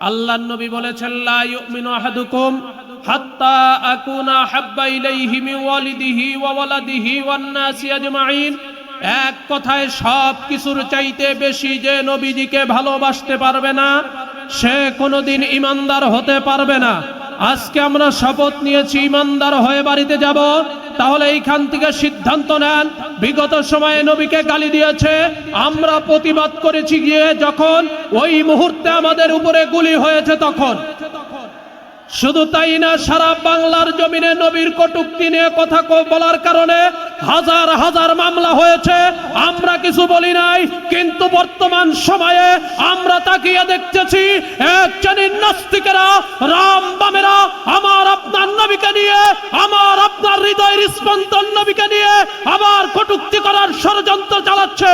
আল্লাহর নবী বলেছেন, লা ইউমিনু আহাদুকুম হাত্তা আকুনা হাব্বা ইলাইহি মিন ওয়ালিদিহি ওয়া ওয়ালাদিহি ওয়ান নাসি আজমাইন। এক কথায় সব কিছুর চাইতে বেশি যে নবীজিকে ভালোবাসতে পারবে না, সে কোনোদিন ঈমানদার হতে পারবে না। আজকে আমরা শপথ নিয়েছি ঈমানদার হয়ে বাড়িতে যাব, তাহলে এইখান থেকে সিদ্ধান্ত নেন। বিগত সময়ে নবীকে গালি দিয়েছে, আমরা প্রতিবাদ করেছি গিয়ে যখন ওই মুহূর্তে আমাদের উপরে গুলি হয়েছে তখন। শুধু তাই না, সারা বাংলার জমিনে নবীর কটূক্তি নিয়ে কথা বলার কারণে হাজার হাজার মামলা হয়েছে, আমরা কিছু বলি নাই। কিন্তু বর্তমান সময়ে আমরা তাকিয়ে দেখতেছি এক শ্রেণীর নাস্তিকেরা, রামবামেরা আমার আপনার নবীকে নিয়ে, আমার আপনার হৃদয়ের স্পন্দন নবীকে নিয়ে আবার কটূক্তি করার ষড়যন্ত্র চালাচ্ছে।